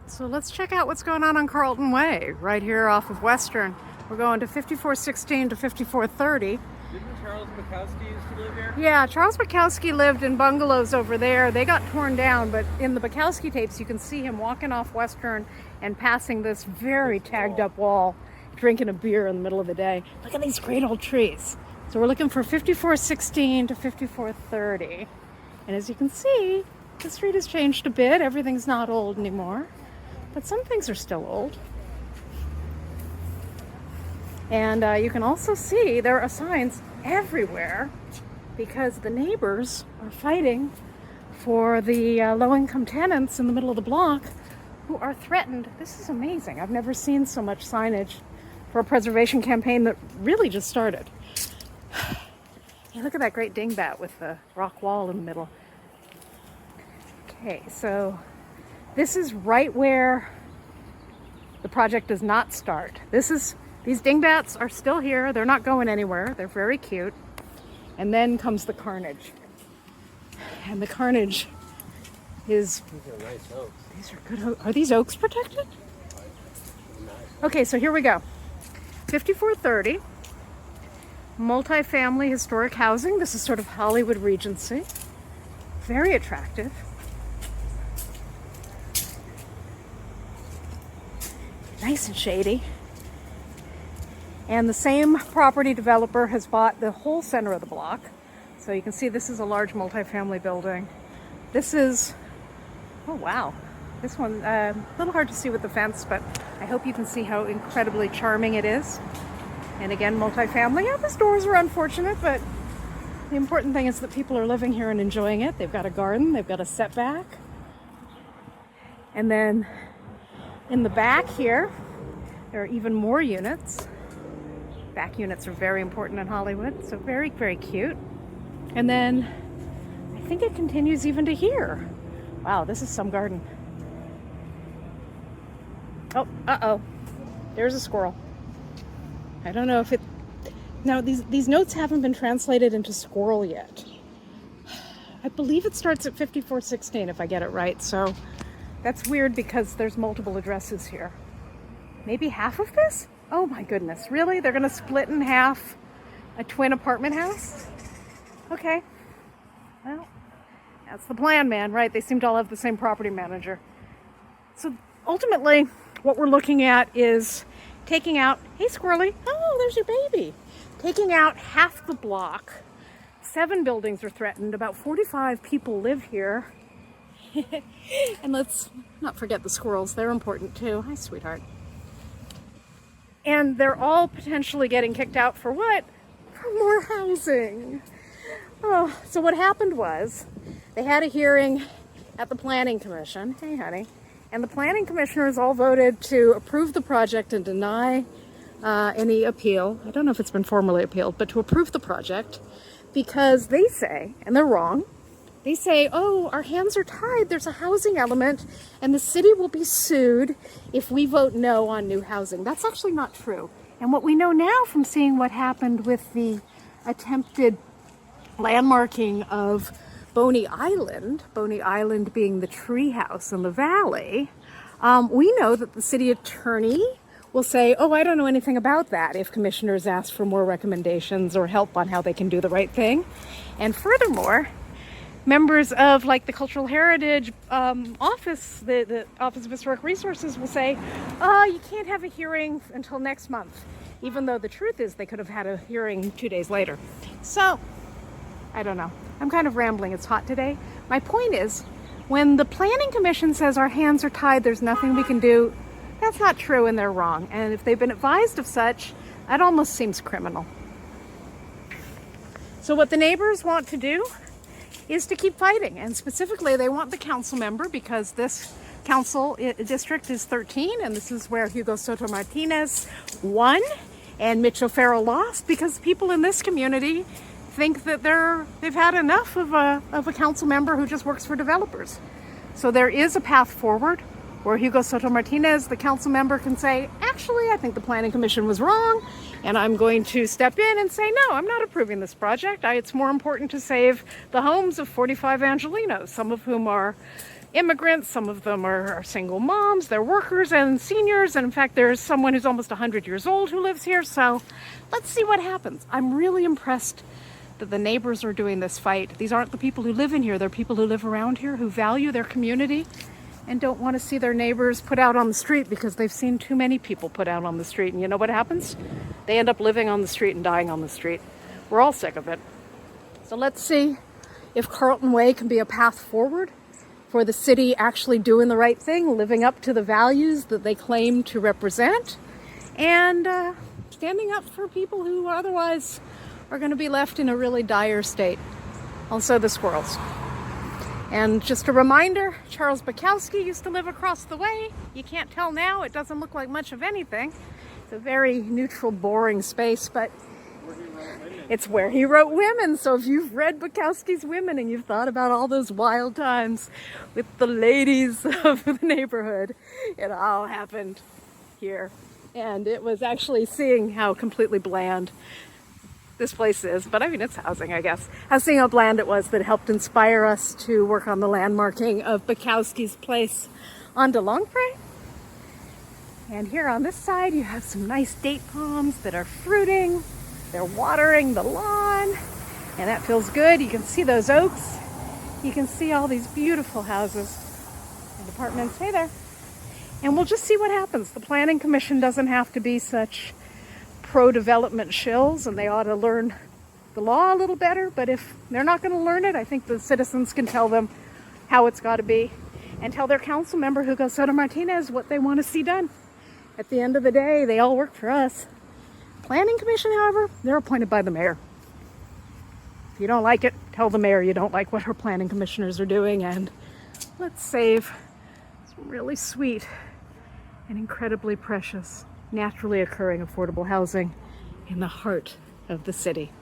So let's check out what's going on Carlton Way, right here off of Western. We're going to 5416 to 5430. Didn't Charles Bukowski used to live here? Yeah, Charles Bukowski lived in bungalows over there. They got torn down, but in the Bukowski tapes, you can see him walking off Western and passing this very tagged up wall, drinking a beer in the middle of the day. Look at these great old trees. So we're looking for 5416 to 5430. And as you can see, the street has changed a bit. Everything's not old anymore, but some things are still old. And you can also see there are signs everywhere because the neighbors are fighting for the low-income tenants in the middle of the block who are threatened. This is amazing. I've never seen so much signage for a preservation campaign that really just started. Hey, look at that great dingbat with the rock wall in the middle. Okay, so this is right where the project does not start. These dingbats are still here. They're not going anywhere. They're very cute. And then comes the carnage. And the carnage is... These are nice oaks. These are good. Are these oaks protected? Okay, so here we go. 5430. Multi-family historic housing. This is sort of Hollywood Regency. Very attractive. Nice and shady. And the same property developer has bought the whole center of the block. So you can see this is a large multi-family building. This is, oh wow, this one, a little hard to see with the fence, but I hope you can see how incredibly charming it is. And again, multi-family. Yeah, these doors are unfortunate, but the important thing is that people are living here and enjoying it. They've got a garden, they've got a setback. And then in the back here, there are even more units. Back units are very important in Hollywood, so very, very cute. And then I think it continues even to here. Wow, this is some garden. Oh, uh-oh. There's a squirrel. I don't know if it... Now, these notes haven't been translated into squirrel yet. I believe it starts at 5416 if I get it right, so that's weird because there's multiple addresses here. Maybe half of this? Oh my goodness, really? They're gonna split in half a twin apartment house? Okay, well, that's the plan, man, right? They seem to all have the same property manager. So ultimately, what we're looking at is taking out, hey Squirrely, oh, there's your baby. Taking out half the block. 7 buildings are threatened, about 45 people live here. And let's not forget the squirrels, they're important too. Hi, sweetheart. And they're all potentially getting kicked out for what? For more housing. Oh, so what happened was they had a hearing at the Planning Commission. Hey, honey. And the Planning Commissioners all voted to approve the project and deny any appeal. I don't know if it's been formally appealed, but to approve the project because they say, and they're wrong, they say, oh, our hands are tied. There's a housing element and the city will be sued if we vote no on new housing. That's actually not true. And what we know now from seeing what happened with the attempted landmarking of Boney Island being the tree house in the valley, we know that the city attorney will say, oh, I don't know anything about that if commissioners ask for more recommendations or help on how they can do the right thing. And furthermore, members of like the Cultural Heritage Office, the Office of Historic Resources will say, you can't have a hearing until next month, even though the truth is they could have had a hearing 2 days later. So, I don't know. I'm kind of rambling. It's hot today. My point is, when the Planning Commission says our hands are tied, there's nothing we can do, that's not true and they're wrong. And if they've been advised of such, that almost seems criminal. So what the neighbors want to do is to keep fighting, and specifically they want the council member because this council district is 13 and this is where Hugo Soto-Martinez won and Mitch O'Farrell lost because people in this community think that they've had enough of a council member who just works for developers. So there is a path forward where Hugo Soto-Martinez, the council member, can say, actually, I think the Planning Commission was wrong, and I'm going to step in and say, no, I'm not approving this project. It's more important to save the homes of 45 Angelinos, some of whom are immigrants, some of them are single moms, they're workers and seniors, and in fact there's someone who's almost 100 years old who lives here, so let's see what happens. I'm really impressed that the neighbors are doing this fight. These aren't the people who live in here, they're people who live around here, who value their community and don't want to see their neighbors put out on the street because they've seen too many people put out on the street. And you know what happens? They end up living on the street and dying on the street. We're all sick of it. So let's see if Carlton Way can be a path forward for the city actually doing the right thing, living up to the values that they claim to represent, and standing up for people who otherwise are going to be left in a really dire state. Also the squirrels. And just a reminder, Charles Bukowski used to live across the way. You can't tell now, it doesn't look like much of anything. It's a very neutral, boring space, but it's where he wrote Women. So if you've read Bukowski's Women and you've thought about all those wild times with the ladies of the neighborhood, it all happened here. And it was actually seeing how completely bland this place is, but I mean, it's housing, I guess. I was seeing how bland it was that helped inspire us to work on the landmarking of Bukowski's place on DeLongpre. And here on this side, you have some nice date palms that are fruiting. They're watering the lawn, and that feels good. You can see those oaks. You can see all these beautiful houses and apartments. Hey there. And we'll just see what happens. The Planning Commission doesn't have to be such pro-development shills, and they ought to learn the law a little better, but if they're not going to learn it, I think the citizens can tell them how it's got to be and tell their council member, Hugo Soto-Martinez, what they want to see done. At the end of the day, they all work for us. Planning Commission, however, they're appointed by the mayor. If you don't like it, tell the mayor you don't like what her planning commissioners are doing, and let's save some really sweet and incredibly precious naturally occurring affordable housing in the heart of the city.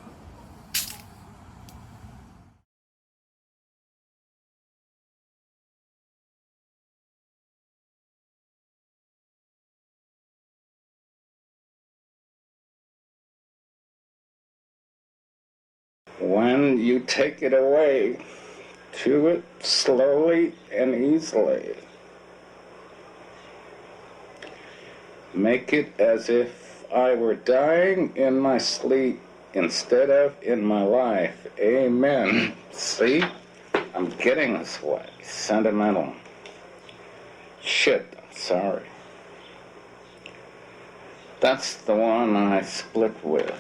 When you take it away, chew it slowly and easily. Make it as if I were dying in my sleep instead of in my life. Amen. See? I'm getting this way. Sentimental. Shit, I'm sorry. That's the one I split with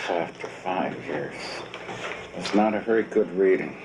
after 5 years. It's not a very good reading.